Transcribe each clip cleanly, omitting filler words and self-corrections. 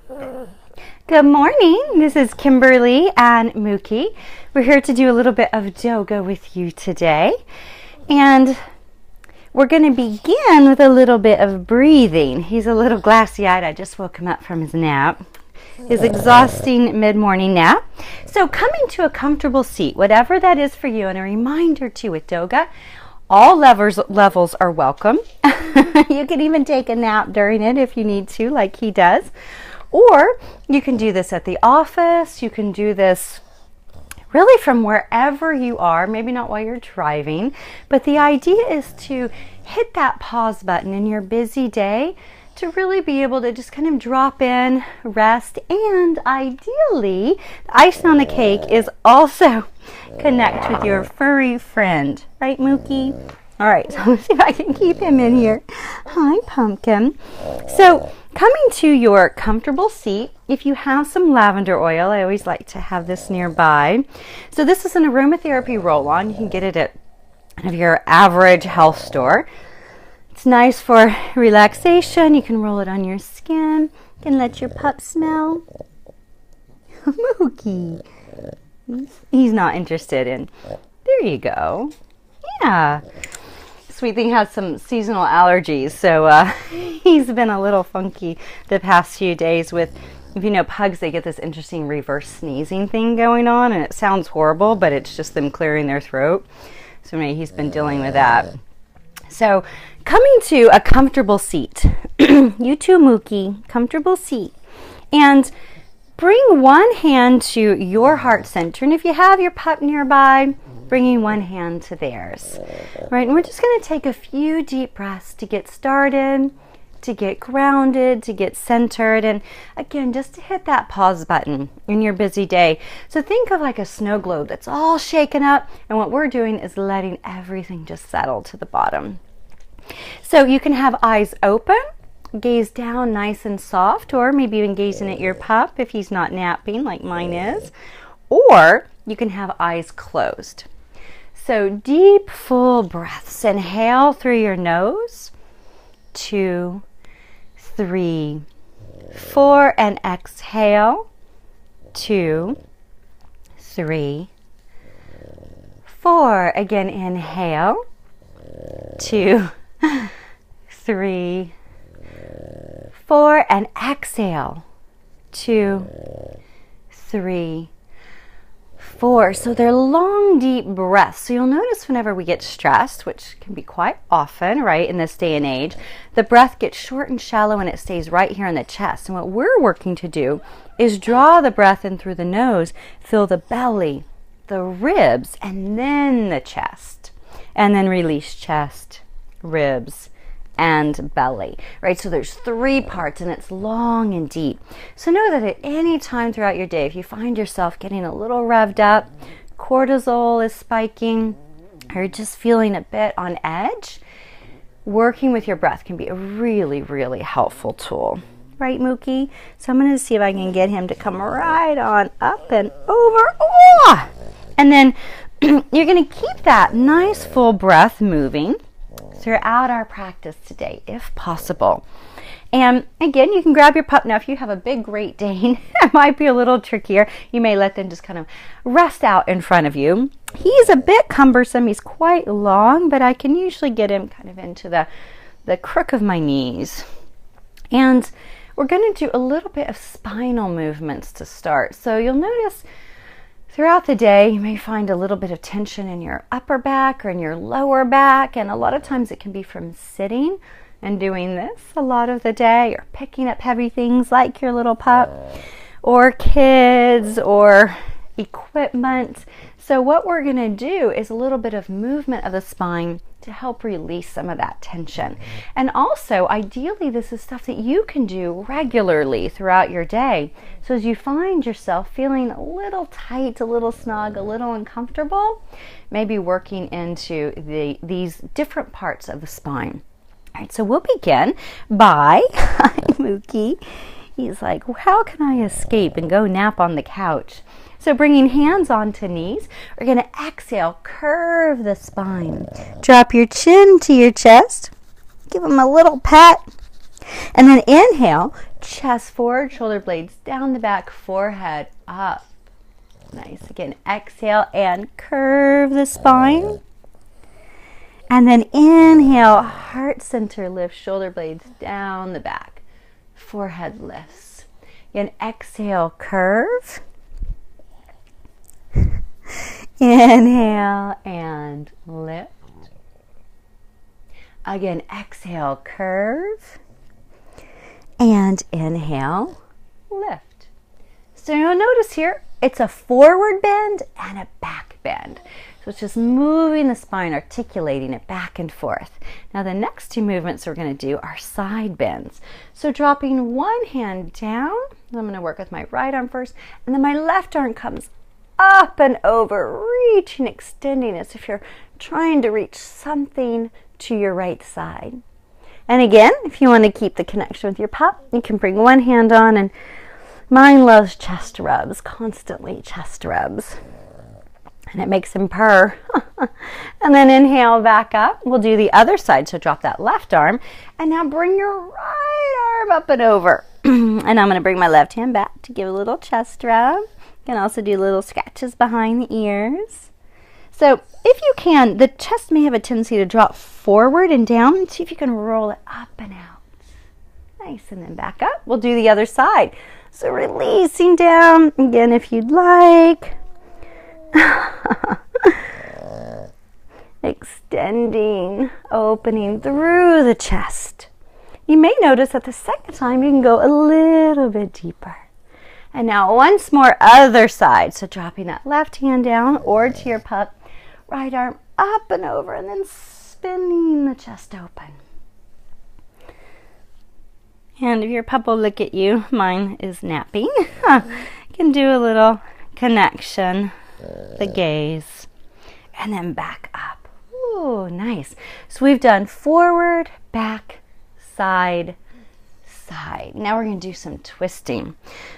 Good morning. This is Kimberly and Mookie. We're here to do a little bit of Doga with you today. And we're going to begin with a little bit of breathing. He's a little glassy-eyed. I just woke him up from his nap. His exhausting mid-morning nap. So coming to a comfortable seat, whatever that is for you, and a reminder too with Doga, all levels are welcome. You can even take a nap during it if you need to, like he does. Or you can do this at the office. You can do this really from wherever you are, maybe not while you're driving. But the idea is to hit that pause button in your busy day to really be able to just kind of drop in, rest, and ideally, the icing on the cake is also connect with your furry friend. Right, Mookie? All right, so let's see if I can keep him in here. Hi, Pumpkin. So coming to your comfortable seat, if you have some lavender oil, I always like to have this nearby. So this is an aromatherapy roll-on. You can get it at one of your average health store. It's nice for relaxation. You can roll it on your skin. You can let your pup smell. Mookie. He's not interested in. There you go. Yeah. Sweet thing has some seasonal allergies, so he's been a little funky the past few days with, if you know pugs, they get this interesting reverse sneezing thing going on, and it sounds horrible, but it's just them clearing their throat. So maybe he's been dealing with that. So coming to a comfortable seat. You too, Mookie. Comfortable seat. And bring one hand to your heart center. And if you have your pup nearby, bringing one hand to theirs. Right, and we're just going to take a few deep breaths to get started, to get grounded, to get centered, and again, just to hit that pause button in your busy day. So think of like a snow globe that's all shaken up, and what we're doing is letting everything just settle to the bottom. So you can have eyes open, gaze down nice and soft, or maybe even gazing at your pup if he's not napping like mine is, or you can have eyes closed. So deep, full breaths. Inhale through your nose. 2, 3, 4, and exhale. 2, 3, 4. Again, inhale. 2, 3, 4, and exhale. 2, 3, 4. So they're long, deep breaths. So you'll notice whenever we get stressed, which can be quite often, right, in this day and age, the breath gets short and shallow and it stays right here in the chest. And what we're working to do is draw the breath in through the nose, fill the belly, the ribs, and then the chest. And then release chest, ribs, and belly, right? So there's 3 parts and it's long and deep. So know that at any time throughout your day, if you find yourself getting a little revved up, cortisol is spiking, or just feeling a bit on edge, working with your breath can be a really, really helpful tool. Right, Mookie? So I'm going to see if I can get him to come right on up and over. Oh! And then you're going to keep that nice full breath moving throughout our practice today, if possible. And again, you can grab your pup. Now, if you have a big Great Dane, it might be a little trickier. You may let them just kind of rest out in front of you. He's a bit cumbersome. He's quite long, but I can usually get him kind of into the crook of my knees. And we're going to do a little bit of spinal movements to start. So you'll notice throughout the day, you may find a little bit of tension in your upper back or in your lower back, and a lot of times it can be from sitting and doing this a lot of the day, or picking up heavy things like your little pup, or kids, or equipment. So what we're going to do is a little bit of movement of the spine to help release some of that tension. And also, ideally, this is stuff that you can do regularly throughout your day. So as you find yourself feeling a little tight, a little snug, a little uncomfortable, maybe working into these different parts of the spine. All right, so we'll begin by, hi Mookie, he's like, how can I escape and go nap on the couch? So bringing hands onto knees, we're going to exhale, curve the spine. Drop your chin to your chest. Give them a little pat. And then inhale, chest forward, shoulder blades down the back, forehead up. Nice. Again, exhale and curve the spine. And then inhale, heart center lift, shoulder blades down the back, forehead lifts. Again, exhale, curve. Inhale and lift. Again, exhale, curve. And inhale, lift. So you'll notice here, it's a forward bend and a back bend. So it's just moving the spine, articulating it back and forth. Now the next two movements we're going to do are side bends. So dropping one hand down, I'm going to work with my right arm first, and then my left arm comes up and over, reaching, extending as if you're trying to reach something to your right side. And again, if you want to keep the connection with your pup, you can bring one hand on, and mine loves chest rubs, constantly chest rubs. And it makes him purr. And then inhale back up. We'll do the other side, so drop that left arm. And now bring your right arm up and over. And I'm going to bring my left hand back to give a little chest rub. You can also do little scratches behind the ears. So if you can, the chest may have a tendency to drop forward and down. See if you can roll it up and out. Nice, and then back up. We'll do the other side. So releasing down, again if you'd like. Extending, opening through the chest. You may notice that the second time you can go a little bit deeper. And now once more, other side. So dropping that left hand down or to your pup, right arm up and over, and then spinning the chest open. And if your pup will look at you, mine is napping. You can do a little connection, the gaze, and then back up. Ooh, nice. So we've done forward, back, side, side. Now we're going to do some twisting.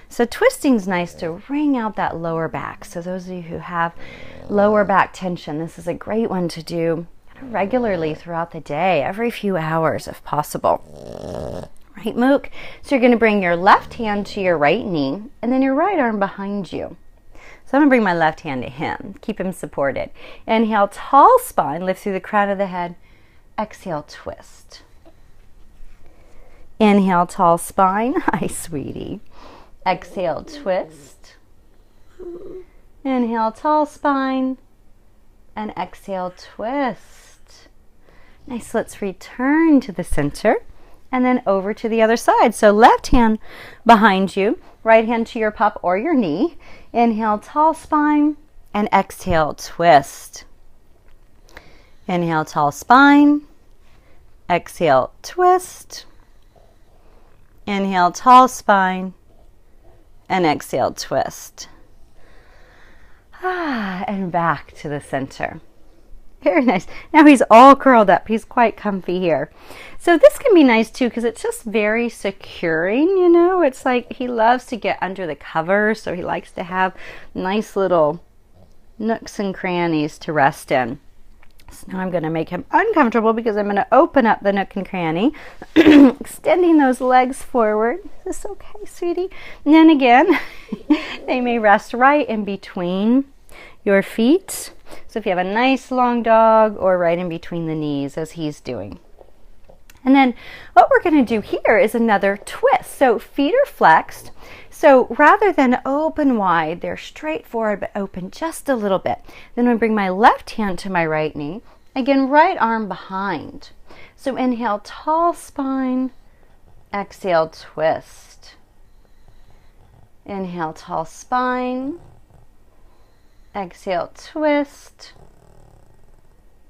So twisting is nice to wring out that lower back. So those of you who have lower back tension, this is a great one to do regularly throughout the day, every few hours if possible. Right, Mook? So you're going to bring your left hand to your right knee and then your right arm behind you. So I'm going to bring my left hand to him. Keep him supported. Inhale, tall spine, lift through the crown of the head. Exhale, twist. Inhale, tall spine. Hi, sweetie. Exhale, twist. Inhale, tall spine. And exhale, twist. Nice. Let's return to the center and then over to the other side. So left hand behind you, right hand to your pup or your knee. Inhale, tall spine, and exhale, twist. Inhale, tall spine. Exhale, twist. Inhale, tall spine, and exhale, twist. And back to the center. Very nice. Now he's all curled up. He's quite comfy here. So this can be nice too because it's just very securing, you know. It's like he loves to get under the covers, so he likes to have nice little nooks and crannies to rest in. So now I'm going to make him uncomfortable because I'm going to open up the nook and cranny, extending those legs forward. Is this okay, sweetie? And then again, they may rest right in between your feet. So if you have a nice long dog, or right in between the knees as he's doing. And then what we're going to do here is another twist. So feet are flexed. So rather than open wide, they're straight forward but open just a little bit. Then I'm going to bring my left hand to my right knee. Again, right arm behind. So inhale, tall spine. Exhale, twist. Inhale, tall spine. Exhale, twist.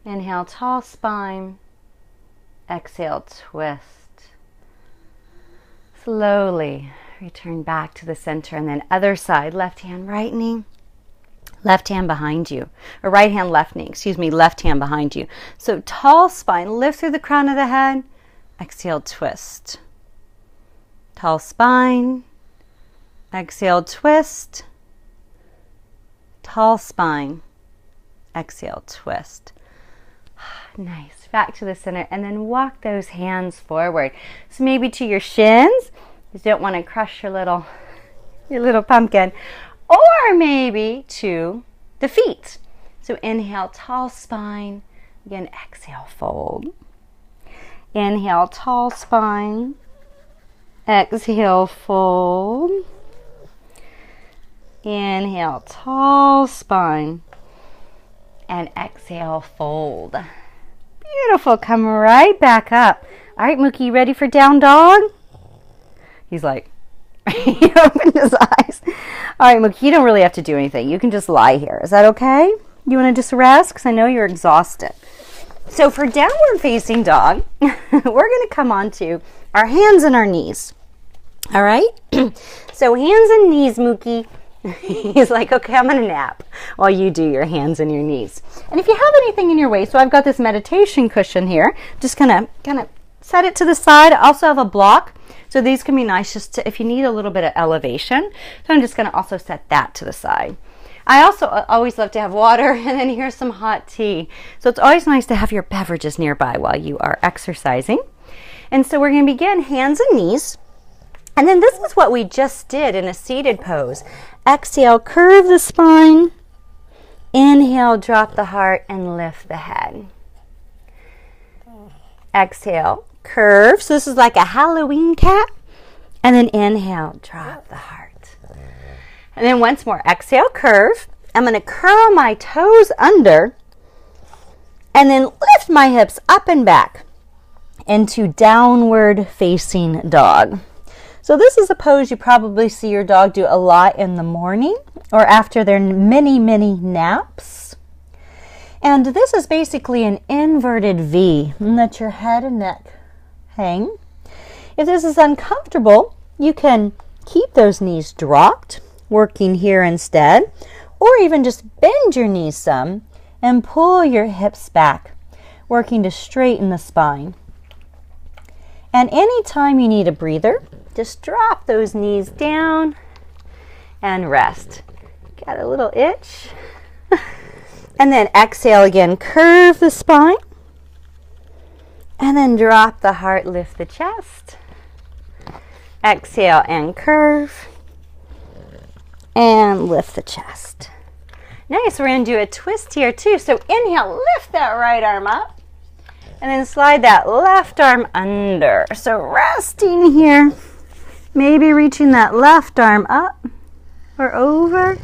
Inhale, tall spine. Exhale, twist. Slowly return back to the center, and then other side, left hand, right knee. Left hand behind you, or right hand, left knee, excuse me, left hand behind you. So tall spine, lift through the crown of the head. Exhale, twist. Tall spine. Exhale, twist. Tall spine. Exhale, twist. Nice. Back to the center, and then walk those hands forward. So maybe to your shins. because you don't want to crush your little pumpkin. Or maybe to the feet. So inhale, tall spine. Again, exhale, fold. Inhale, tall spine. Exhale, fold. Inhale, tall spine. And exhale, fold. Beautiful. Come right back up. All right, Mookie, you ready for down dog? He's like, he opened his eyes. All right, Mookie, you don't really have to do anything. You can just lie here. Is that okay? You want to just rest? Because I know you're exhausted. So for downward facing dog, we're going to come on to our hands and our knees. All right? So hands and knees, Mookie. He's like, okay, I'm going to nap while you do your hands and your knees. And if you have anything in your way, so I've got this meditation cushion here. Just kind of set it to the side. I also have a block. So these can be nice just to, if you need a little bit of elevation. So I'm just going to also set that to the side. I also always love to have water, and then here's some hot tea. So it's always nice to have your beverages nearby while you are exercising. And so we're going to begin hands and knees. And then this is what we just did in a seated pose. Exhale, curve the spine. Inhale, drop the heart and lift the head. Exhale, curve. So this is like a Halloween cat. And then inhale, drop the heart. And then once more, exhale, curve. I'm going to curl my toes under and then lift my hips up and back into downward facing dog. So this is a pose you probably see your dog do a lot in the morning or after their many naps. And this is basically an inverted V. Let your head and neck hang. If this is uncomfortable, you can keep those knees dropped, working here instead, or even just bend your knees some and pull your hips back, working to straighten the spine. And anytime you need a breather, just drop those knees down and rest. Got a little itch? And then exhale again, curve the spine, and then drop the heart, lift the chest. Exhale and curve. And lift the chest. Nice, we're going to do a twist here too. So inhale, lift that right arm up. And then slide that left arm under. So resting here. Maybe reaching that left arm up or over.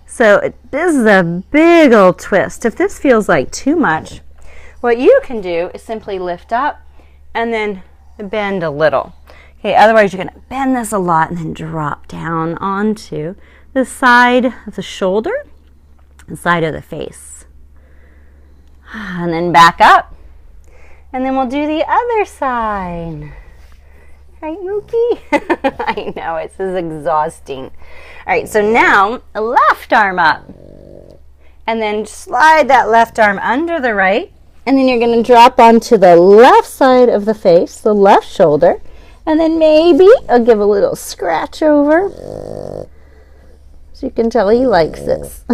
So this is a big old twist. If this feels like too much, what you can do is simply lift up and then bend a little. Okay, otherwise you're going to bend this a lot and then drop down onto the side of the shoulder and side of the face. And then back up. And then we'll do the other side. Right, Mookie? I know, this is exhausting. All right, so now left arm up. And then slide that left arm under the right. And then you're going to drop onto the left side of the face, the left shoulder. And then maybe I'll give a little scratch over. So you can tell he likes this.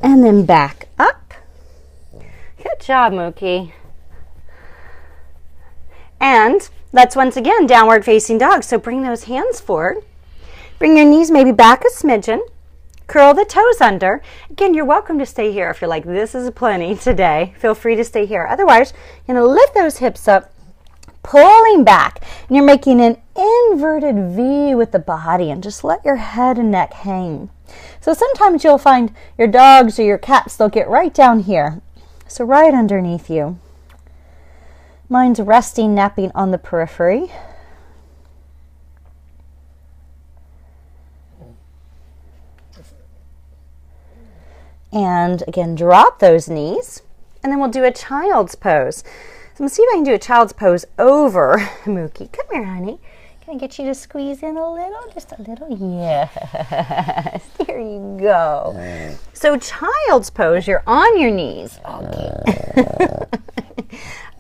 And then back up. Good job, Mookie. And let's once again downward facing dog. So bring those hands forward. Bring your knees maybe back a smidgen. Curl the toes under. Again, you're welcome to stay here. If you're like, this is plenty today, feel free to stay here. Otherwise, you're going to lift those hips up, pulling back. And you're making an inverted V with the body. And just let your head and neck hang. So sometimes you'll find your dogs or your cats, they'll get right down here. So right underneath you. Mine's resting, napping on the periphery. And again, drop those knees. And then we'll do a child's pose. So I'm going to see if I can do a child's pose over Mookie. Come here, honey. Can I get you to squeeze in a little? Just a little? Yes. Here you go. So child's pose, you're on your knees. Okay.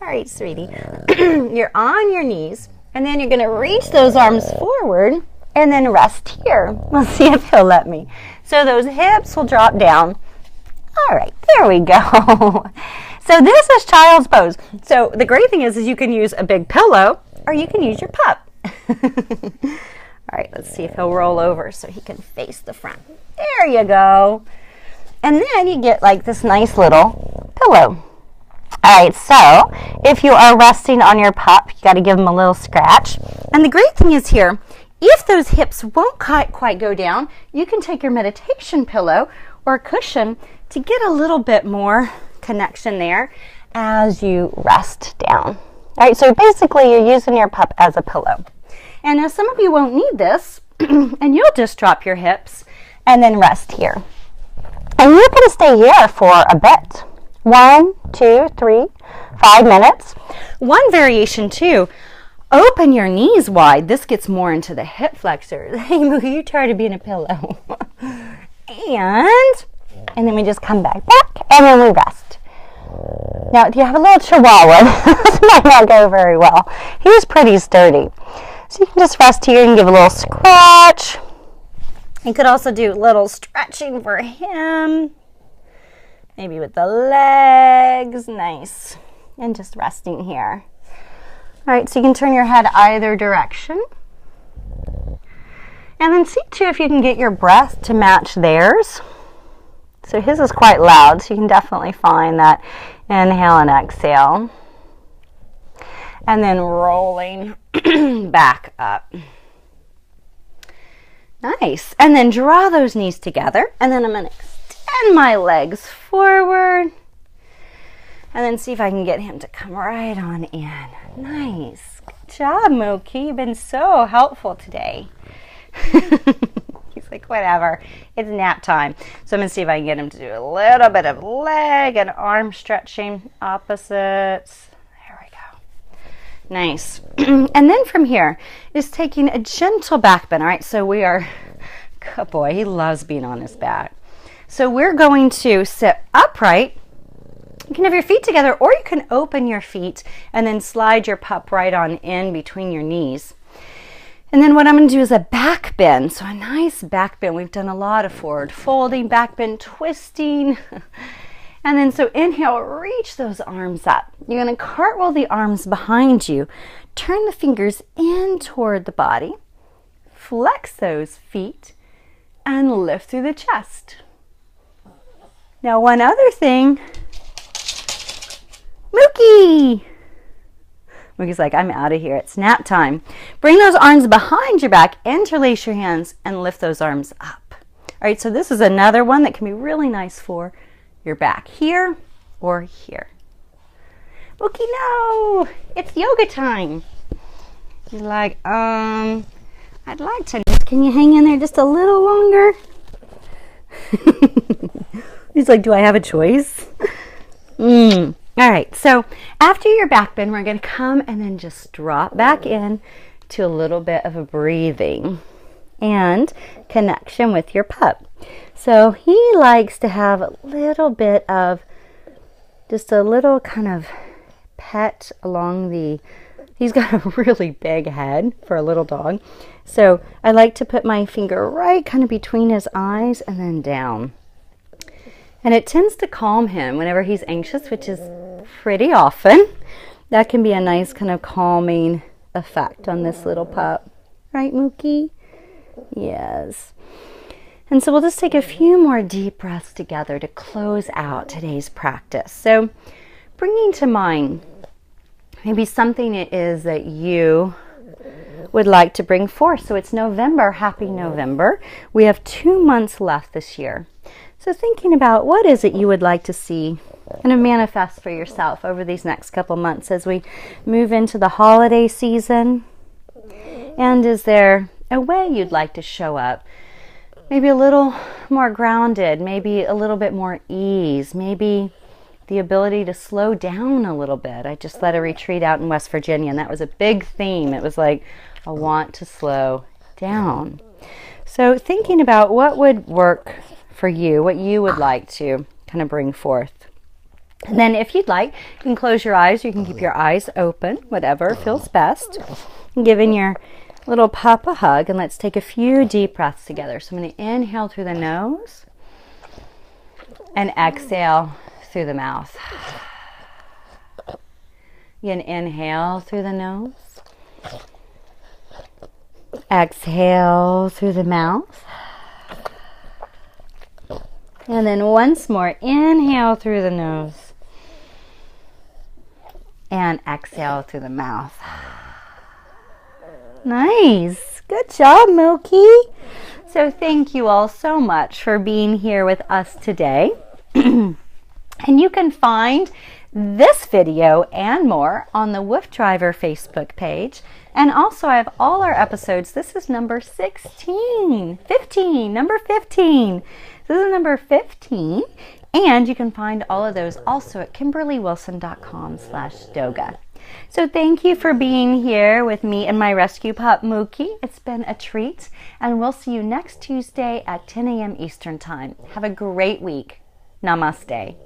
All right, sweetie. You're on your knees. And then you're going to reach those arms forward and then rest here. We'll see if he'll let me. So those hips will drop down. All right, there we go. So this is child's pose. So the great thing is you can use a big pillow or you can use your pup. All right, let's see if he'll roll over so he can face the front. There you go. And then you get like this nice little pillow. All right, so if you are resting on your pup, you got to give him a little scratch. And the great thing is here, if those hips won't quite go down, you can take your meditation pillow or cushion to get a little bit more connection there as you rest down. All right, so basically you're using your pup as a pillow. And now some of you won't need this, and you'll just drop your hips and then rest here. And you can stay here for a bit. 1, 2, 3, 5 minutes. One variation too, open your knees wide. This gets more into the hip flexors. Hey, Mookie, you're tired of being a pillow. and then we just come back, and then we rest. Now, if you have a little chihuahua, this might not go very well. He's pretty sturdy. So you can just rest here and give a little scratch. You could also do a little stretching for him. Maybe with the legs. Nice. And just resting here. All right, so you can turn your head either direction. And then see, too, if you can get your breath to match theirs. So his is quite loud, so you can definitely find that inhale and exhale. And then rolling back up. Nice. And then draw those knees together. And then I'm going to extend my legs forward. And then see if I can get him to come right on in. Nice. Good job, Mookie. You've been so helpful today. He's like, whatever. It's nap time. So I'm going to see if I can get him to do a little bit of leg and arm stretching. Opposites. There we go. Nice. And then from here is taking a gentle back bend. All right, so we are, good boy, he loves being on his back. So we're going to sit upright. You can have your feet together, or you can open your feet and then slide your pup right on in between your knees. And then what I'm going to do is a back bend. So a nice back bend. We've done a lot of forward folding, back bend, twisting. And then so inhale, reach those arms up. You're going to cartwheel the arms behind you. Turn the fingers in toward the body. Flex those feet and lift through the chest. Now one other thing. Mookie! Mookie's like, I'm out of here. It's nap time. Bring those arms behind your back, interlace your hands, and lift those arms up. All right, so this is another one that can be really nice for your back, here or here. Mookie, no! It's yoga time. He's like, I'd like to. Can you hang in there just a little longer? He's like, do I have a choice? All right, so after your back bend, we're going to come and then just drop back in to a little bit of a breathing and connection with your pup. So he likes to have a little bit of, just a little kind of pet along the, he's got a really big head for a little dog. So I like to put my finger right kind of between his eyes and then down. And it tends to calm him whenever he's anxious, which is pretty often. That can be a nice kind of calming effect on this little pup. Right, Mookie? Yes. And so we'll just take a few more deep breaths together to close out today's practice. So bringing to mind maybe something it is that you would like to bring forth. So it's November. Happy November. We have 2 months left this year. So thinking about what is it you would like to see kind of manifest for yourself over these next couple months as we move into the holiday season. And is there a way you'd like to show up? Maybe a little more grounded, maybe a little bit more ease, maybe the ability to slow down a little bit. I just led a retreat out in West Virginia, and that was a big theme. It was like, I want to slow down. So thinking about what would work for you, what you would like to kind of bring forth. And then if you'd like, you can close your eyes, you can keep your eyes open, whatever feels best. Giving your little pup a hug, and let's take a few deep breaths together. So I'm going to inhale through the nose and exhale through the mouth. You can inhale through the nose. Exhale through the mouth. And then once more, inhale through the nose. And exhale through the mouth. Nice. Good job, Mookie. So thank you all so much for being here with us today. And you can find this video and more on the Woof Driver Facebook page. And also I have all our episodes. This is number 15. Number 15. This is number 15. And you can find all of those also at KimberlyWilson.com/Doga. So thank you for being here with me and my rescue pup, Mookie. It's been a treat. And we'll see you next Tuesday at 10 a.m. Eastern Time. Have a great week. Namaste.